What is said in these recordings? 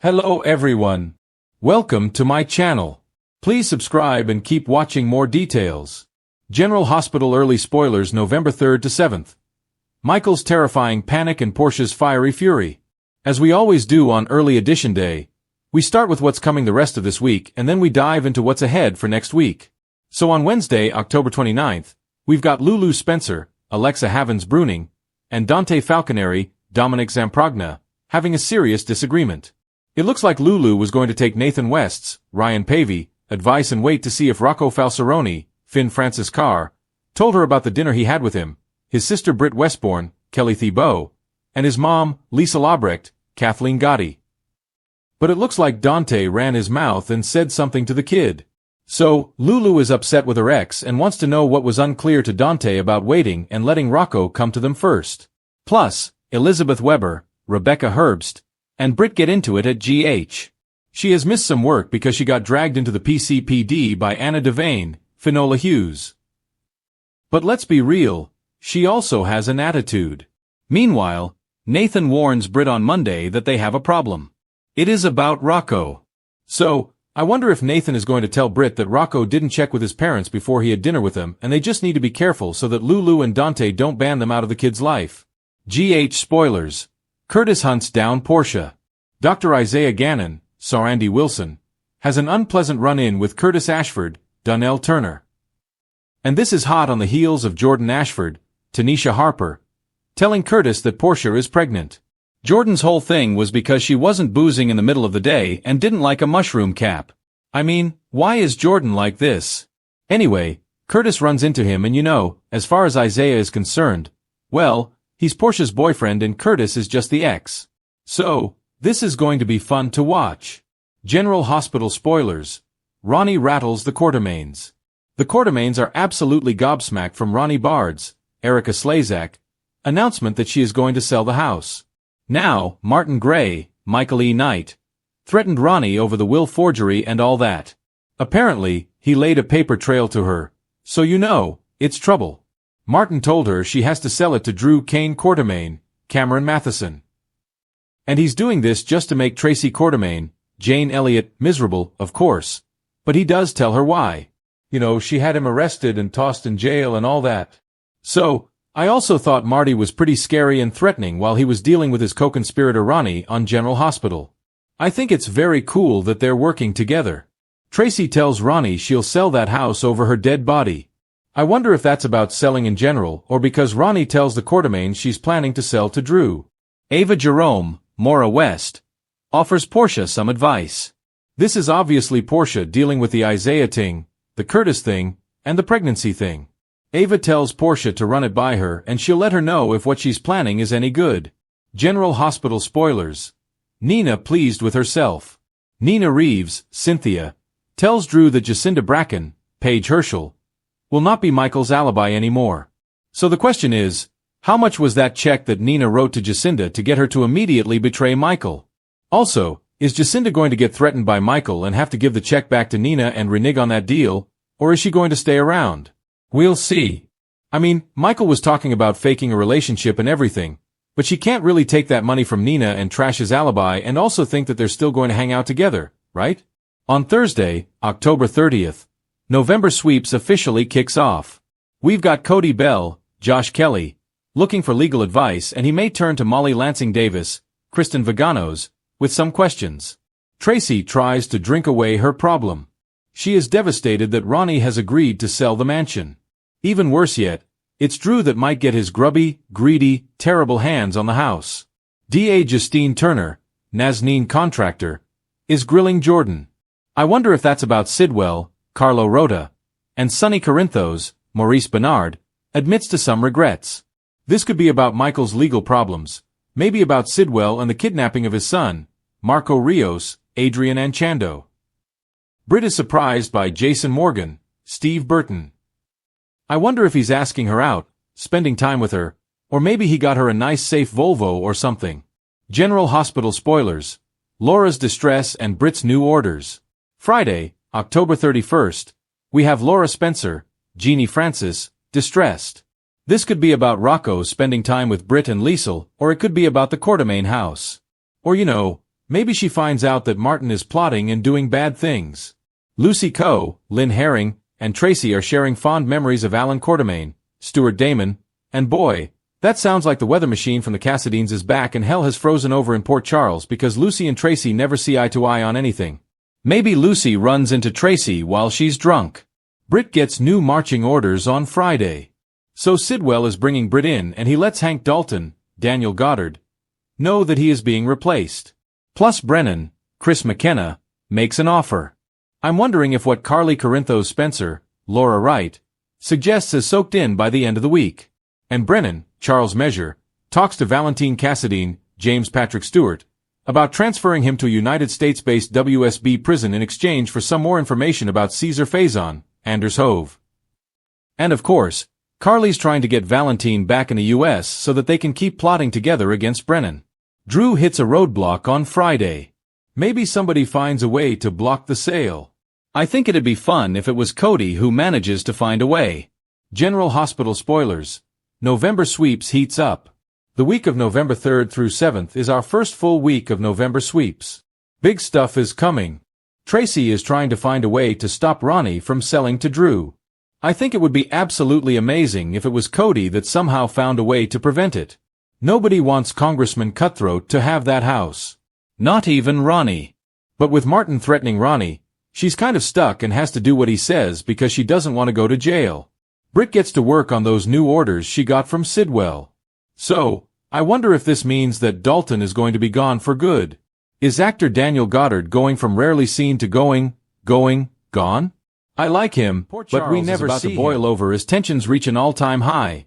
Hello everyone. Welcome to my channel. Please subscribe and keep watching more details. General Hospital early spoilers November 3rd to 7th. Michael's terrifying panic and Portia's fiery fury. As we always do on early edition day, we start with what's coming the rest of this week and then we dive into what's ahead for next week. So on Wednesday, October 29th, we've got Lulu Spencer, Alexa Havens-Bruning, and Dante Falconeri, Dominic Zamprogna, having a serious disagreement. It looks like Lulu was going to take Nathan West's, Ryan Pavey, advice and wait to see if Rocco Falsaroni, Finn Francis Carr, told her about the dinner he had with him, his sister Britt Westbourne, Kelly Thibault, and his mom, Lisa Labrecht, Kathleen Gotti. But it looks like Dante ran his mouth and said something to the kid. So, Lulu is upset with her ex and wants to know what was unclear to Dante about waiting and letting Rocco come to them first. Plus, Elizabeth Weber, Rebecca Herbst, and Britt get into it at GH. She has missed some work because she got dragged into the PCPD by Anna Devane, Finola Hughes. But let's be real, she also has an attitude. Meanwhile, Nathan warns Britt on Monday that they have a problem. It is about Rocco. So, I wonder if Nathan is going to tell Britt that Rocco didn't check with his parents before he had dinner with them and they just need to be careful so that Lulu and Dante don't ban them out of the kid's life. GH spoilers. Curtis hunts down Portia. Dr. Isaiah Gannon, Sarandi Wilson, has an unpleasant run-in with Curtis Ashford, Donnell Turner. And this is hot on the heels of Jordan Ashford, Tanisha Harper, telling Curtis that Portia is pregnant. Jordan's whole thing was because she wasn't boozing in the middle of the day and didn't like a mushroom cap. I mean, why is Jordan like this? Anyway, Curtis runs into him and as far as Isaiah is concerned, well, he's Portia's boyfriend and Curtis is just the ex. So, this is going to be fun to watch. General Hospital spoilers. Ronnie rattles the Quartermaines. The Quartermaines are absolutely gobsmacked from Ronnie Bard's, Erica Slezak, announcement that she is going to sell the house. Now, Martin Gray, Michael E. Knight, threatened Ronnie over the will forgery and all that. Apparently, he laid a paper trail to her, so it's trouble. Martin told her she has to sell it to Drew Kane Quartermaine, Cameron Matheson. And he's doing this just to make Tracy Quartermaine, Jane Elliott, miserable, of course. But he does tell her why. She had him arrested and tossed in jail and all that. So, I also thought Marty was pretty scary and threatening while he was dealing with his co-conspirator Ronnie on General Hospital. I think it's very cool that they're working together. Tracy tells Ronnie she'll sell that house over her dead body. I wonder if that's about selling in general or because Ronnie tells the Quartermaines she's planning to sell to Drew. Ava Jerome, Maura West, offers Portia some advice. This is obviously Portia dealing with the Isaiah thing, the Curtis thing, and the pregnancy thing. Ava tells Portia to run it by her and she'll let her know if what she's planning is any good. General Hospital spoilers. Nina pleased with herself. Nina Reeves, Cynthia, tells Drew that Jacinda Bracken, Paige Herschel, will not be Michael's alibi anymore. So the question is, how much was that check that Nina wrote to Jacinda to get her to immediately betray Michael? Also, is Jacinda going to get threatened by Michael and have to give the check back to Nina and renege on that deal, or is she going to stay around? We'll see. I mean, Michael was talking about faking a relationship and everything, but she can't really take that money from Nina and trash his alibi and also think that they're still going to hang out together, right? On Thursday, October 30th, November Sweeps officially kicks off. We've got Cody Bell, Josh Kelly, looking for legal advice and he may turn to Molly Lansing Davis, Kristen Vaganos, with some questions. Tracy tries to drink away her problem. She is devastated that Ronnie has agreed to sell the mansion. Even worse yet, it's Drew that might get his grubby, greedy, terrible hands on the house. D.A. Justine Turner, Nazneen Contractor, is grilling Jordan. I wonder if that's about Sidwell, Carlo Rota, and Sonny Corinthos, Maurice Bernard, admits to some regrets. This could be about Michael's legal problems, maybe about Sidwell and the kidnapping of his son, Marco Rios, Adrian Anchando. Britt is surprised by Jason Morgan, Steve Burton. I wonder if he's asking her out, spending time with her, or maybe he got her a nice safe Volvo or something. General Hospital spoilers. Laura's distress and Britt's new orders. Friday, October 31st, we have Laura Spencer, Jeannie Francis, distressed. This could be about Rocco spending time with Britt and Liesel, or it could be about the Quartermaine house. Or Maybe she finds out that Martin is plotting and doing bad things. Lucy Coe, Lynn Herring, and Tracy are sharing fond memories of Alan Quatermain, Stuart Damon, and boy, that sounds like the weather machine from the Cassadines is back and hell has frozen over in Port Charles because Lucy and Tracy never see eye to eye on anything. Maybe Lucy runs into Tracy while she's drunk. Britt gets new marching orders on Friday. So Sidwell is bringing Britt in and he lets Hank Dalton, Daniel Goddard, know that he is being replaced. Plus Brennan, Chris McKenna, makes an offer. I'm wondering if what Carly Corinthos Spencer, Laura Wright, suggests is soaked in by the end of the week. And Brennan, Charles Measure, talks to Valentine Cassadine, James Patrick Stewart, about transferring him to a United States-based WSB prison in exchange for some more information about Caesar Faison, Anders Hove. And of course, Carly's trying to get Valentine back in the U.S. so that they can keep plotting together against Brennan. Drew hits a roadblock on Friday. Maybe somebody finds a way to block the sale. I think it'd be fun if it was Cody who manages to find a way. General Hospital spoilers. November sweeps heats up. The week of November 3rd through 7th is our first full week of November sweeps. Big stuff is coming. Tracy is trying to find a way to stop Ronnie from selling to Drew. I think it would be absolutely amazing if it was Cody that somehow found a way to prevent it. Nobody wants Congressman Cutthroat to have that house. Not even Ronnie. But with Martin threatening Ronnie, she's kind of stuck and has to do what he says because she doesn't want to go to jail. Britt gets to work on those new orders she got from Sidwell. So, I wonder if this means that Dalton is going to be gone for good. Is actor Daniel Goddard going from rarely seen to gone? I like him, but we never see him. Boil over as tensions reach an all-time high.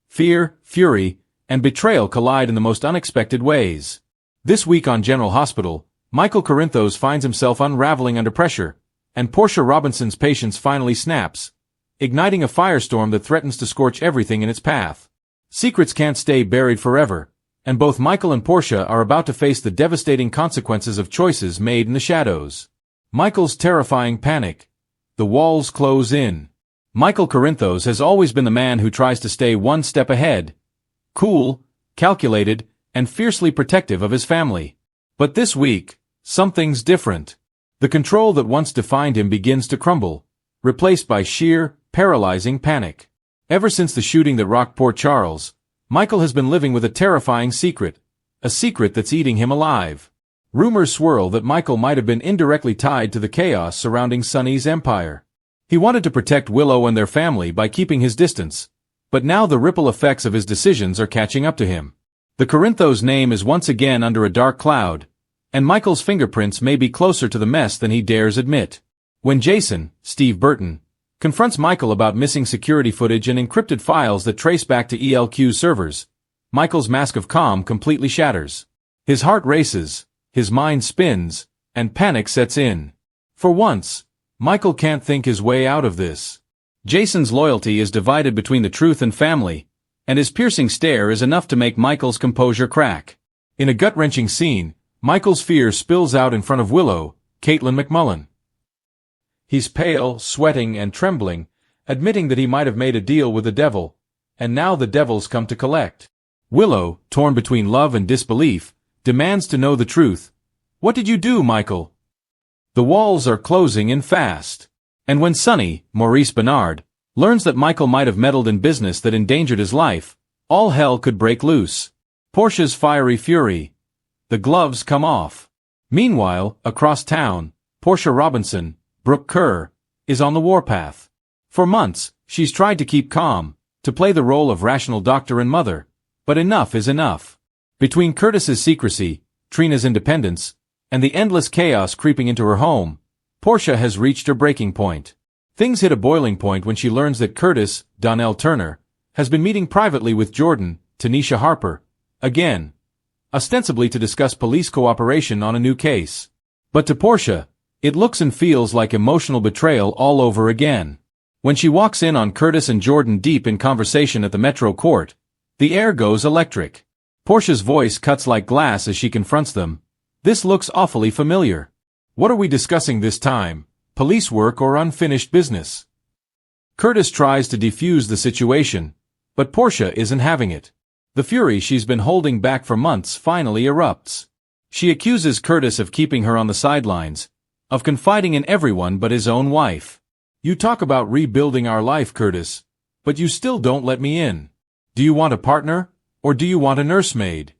Fear, fury, and betrayal collide in the most unexpected ways. This week on General Hospital, Michael Corinthos finds himself unraveling under pressure, and Portia Robinson's patience finally snaps, igniting a firestorm that threatens to scorch everything in its path. Secrets can't stay buried forever, and both Michael and Portia are about to face the devastating consequences of choices made in the shadows. Michael's terrifying panic. The walls close in. Michael Corinthos has always been the man who tries to stay one step ahead. Cool, calculated, and fiercely protective of his family. But this week, something's different. The control that once defined him begins to crumble, replaced by sheer, paralyzing panic. Ever since the shooting that rocked Port Charles, Michael has been living with a terrifying secret, a secret that's eating him alive. Rumors swirl that Michael might have been indirectly tied to the chaos surrounding Sonny's empire. He wanted to protect Willow and their family by keeping his distance, but now the ripple effects of his decisions are catching up to him. The Corinthos name is once again under a dark cloud, and Michael's fingerprints may be closer to the mess than he dares admit. When Jason, Steve Burton, confronts Michael about missing security footage and encrypted files that trace back to ELQ's servers, Michael's mask of calm completely shatters. His heart races, his mind spins, and panic sets in. For once, Michael can't think his way out of this. Jason's loyalty is divided between the truth and family, and his piercing stare is enough to make Michael's composure crack. In a gut-wrenching scene, Michael's fear spills out in front of Willow, Caitlin McMullen. He's pale, sweating, and trembling, admitting that he might have made a deal with the devil, and now the devil's come to collect. Willow, torn between love and disbelief, demands to know the truth. What did you do, Michael? The walls are closing in fast. And when Sonny, Maurice Bernard, learns that Michael might have meddled in business that endangered his life, all hell could break loose. Portia's fiery fury. The gloves come off. Meanwhile, across town, Portia Robinson, Brooke Kerr, is on the warpath. For months, she's tried to keep calm, to play the role of rational doctor and mother, but enough is enough. Between Curtis's secrecy, Trina's independence, and the endless chaos creeping into her home, Portia has reached her breaking point. Things hit a boiling point when she learns that Curtis, Donnell Turner, has been meeting privately with Jordan, Tanisha Harper, again, ostensibly to discuss police cooperation on a new case. But to Portia, it looks and feels like emotional betrayal all over again. When she walks in on Curtis and Jordan deep in conversation at the Metro Court, the air goes electric. Portia's voice cuts like glass as she confronts them. This looks awfully familiar. What are we discussing this time? Police work or unfinished business? Curtis tries to defuse the situation, but Portia isn't having it. The fury she's been holding back for months finally erupts. She accuses Curtis of keeping her on the sidelines, of confiding in everyone but his own wife. "You talk about rebuilding our life, Curtis, but you still don't let me in. Do you want a partner, or do you want a nursemaid?"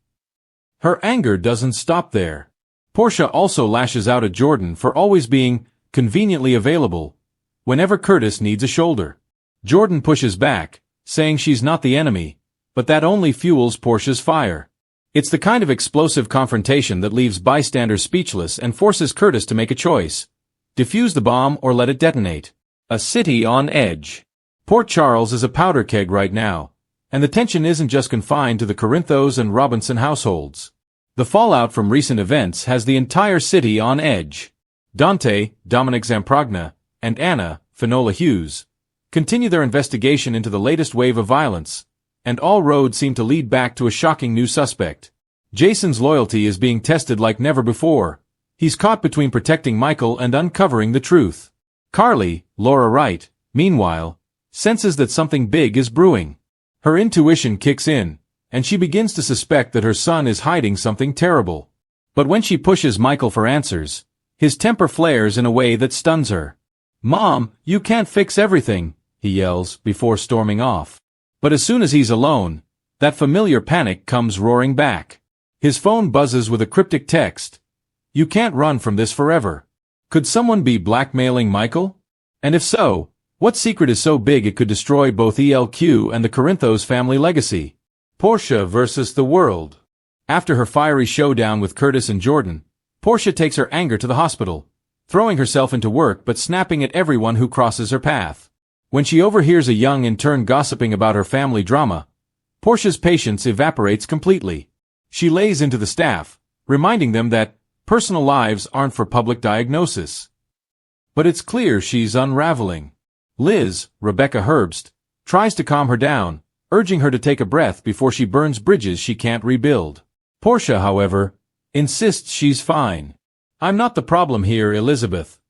Her anger doesn't stop there. Portia also lashes out at Jordan for always being conveniently available whenever Curtis needs a shoulder. Jordan pushes back, saying she's not the enemy, but that only fuels Portia's fire. It's the kind of explosive confrontation that leaves bystanders speechless and forces Curtis to make a choice: defuse the bomb or let it detonate. A city on edge. Port Charles is a powder keg right now, and the tension isn't just confined to the Corinthos and Robinson households. The fallout from recent events has the entire city on edge. Dante, Dominic Zamprogna, and Anna, Finola Hughes, continue their investigation into the latest wave of violence, and all roads seem to lead back to a shocking new suspect. Jason's loyalty is being tested like never before. He's caught between protecting Michael and uncovering the truth. Carly, Laura Wright, meanwhile, senses that something big is brewing. Her intuition kicks in, and she begins to suspect that her son is hiding something terrible. But when she pushes Michael for answers, his temper flares in a way that stuns her. "Mom, you can't fix everything," he yells before storming off. But as soon as he's alone, that familiar panic comes roaring back. His phone buzzes with a cryptic text: "You can't run from this forever." Could someone be blackmailing Michael? And if so, what secret is so big it could destroy both ELQ and the Corinthos family legacy? Portia versus the world. After her fiery showdown with Curtis and Jordan, Portia takes her anger to the hospital, throwing herself into work but snapping at everyone who crosses her path. When she overhears a young intern gossiping about her family drama, Portia's patience evaporates completely. She lays into the staff, reminding them that personal lives aren't for public diagnosis. But it's clear she's unraveling. Liz, Rebecca Herbst, tries to calm her down, urging her to take a breath before she burns bridges she can't rebuild. Portia, however, insists she's fine. "I'm not the problem here, Elizabeth.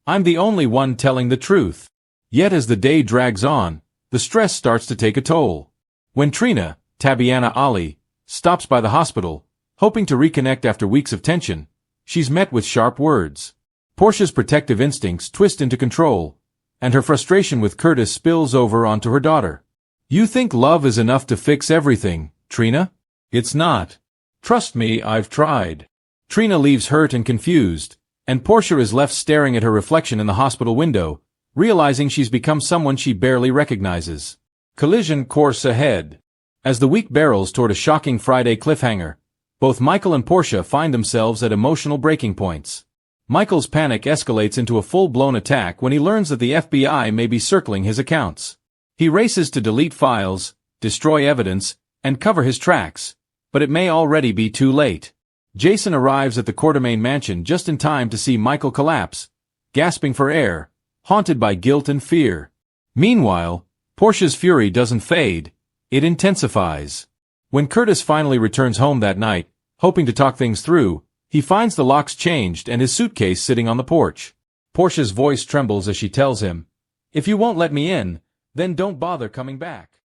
I'm the only one telling the truth." Yet as the day drags on, the stress starts to take a toll. When Trina, Tabiana Ali, stops by the hospital, hoping to reconnect after weeks of tension, she's met with sharp words. Portia's protective instincts twist into control, and her frustration with Curtis spills over onto her daughter. "You think love is enough to fix everything, Trina? It's not. Trust me, I've tried." Trina leaves hurt and confused, and Portia is left staring at her reflection in the hospital window, realizing she's become someone she barely recognizes. Collision course ahead. As the week barrels toward a shocking Friday cliffhanger, both Michael and Portia find themselves at emotional breaking points. Michael's panic escalates into a full-blown attack when he learns that the FBI may be circling his accounts. He races to delete files, destroy evidence, and cover his tracks, but it may already be too late. Jason arrives at the Quartermain mansion just in time to see Michael collapse, gasping for air, haunted by guilt and fear. Meanwhile, Portia's fury doesn't fade, it intensifies. When Curtis finally returns home that night, hoping to talk things through, he finds the locks changed and his suitcase sitting on the porch. Portia's voice trembles as she tells him, "If you won't let me in, then don't bother coming back."